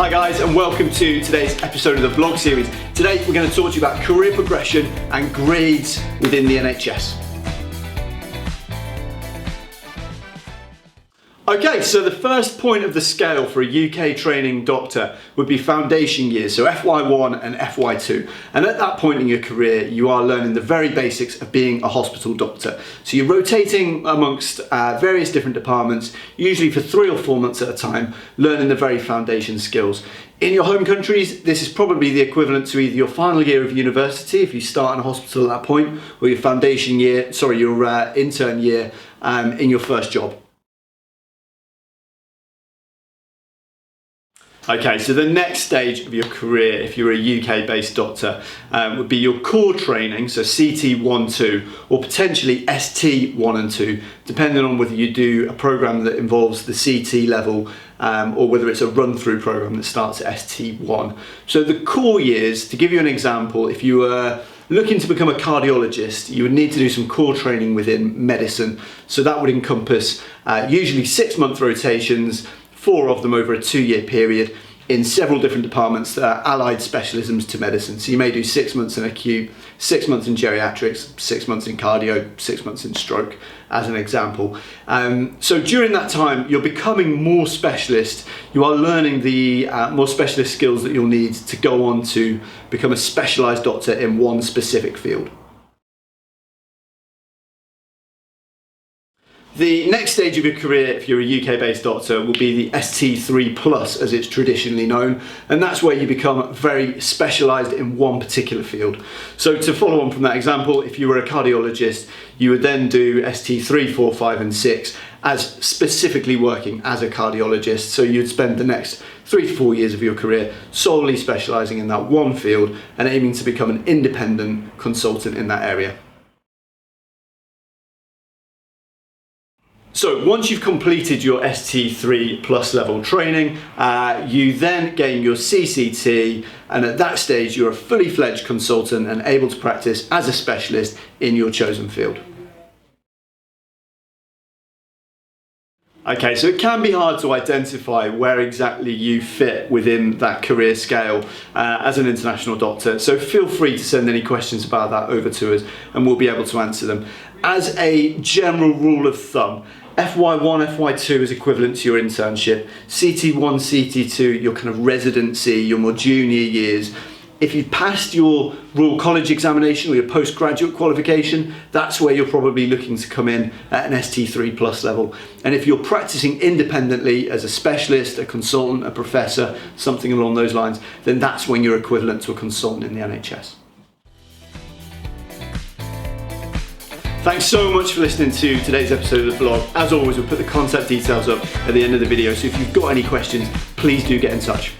Hi guys, and welcome to today's episode of the vlog series. Today we're going to talk to you about career progression and grades within the NHS. Okay, so the first point of the scale for a UK training doctor would be foundation years, so FY1 and FY2. And at that point in your career, you are learning the very basics of being a hospital doctor. So you're rotating amongst various different departments, usually for 3 or 4 months at a time, learning the very foundation skills. In your home countries, this is probably the equivalent to either your final year of university, if you start in a hospital at that point, or your your intern year in your first job. Okay, so the next stage of your career, if you're a UK-based doctor, would be your core training, so CT 1-2, or potentially ST 1 and 2, depending on whether you do a program that involves the CT level or whether it's a run-through program that starts at ST 1. So the core years, to give you an example, if you were looking to become a cardiologist, you would need to do some core training within medicine. So that would encompass usually 6-month rotations, 4 of them over a 2-year period in several different departments that are allied specialisms to medicine. So you may do 6 months in acute, 6 months in geriatrics, 6 months in cardio, 6 months in stroke, as an example. So during that time, you're becoming more specialist. You are learning the more specialist skills that you'll need to go on to become a specialised doctor in one specific field. The next stage of your career, if you're a UK-based doctor, will be the ST3+, as it's traditionally known, and that's where you become very specialised in one particular field. So to follow on from that example, if you were a cardiologist, you would then do ST3, 4, 5 and 6 as specifically working as a cardiologist. So you'd spend the next 3 to 4 years of your career solely specialising in that one field and aiming to become an independent consultant in that area. So once you've completed your ST3+ level training, you then gain your CCT, and at that stage you're a fully fledged consultant and able to practice as a specialist in your chosen field. Okay, so it can be hard to identify where exactly you fit within that career scale as an international doctor, so feel free to send any questions about that over to us and we'll be able to answer them. As a general rule of thumb, FY1, FY2 is equivalent to your internship, CT1, CT2, your kind of residency, your more junior years. If you've passed your Royal College examination or your postgraduate qualification, that's where you're probably looking to come in at an ST3+ level. And if you're practicing independently as a specialist, a consultant, a professor, something along those lines, then that's when you're equivalent to a consultant in the NHS. Thanks so much for listening to today's episode of the vlog. As always, we'll put the contact details up at the end of the video, so if you've got any questions, please do get in touch.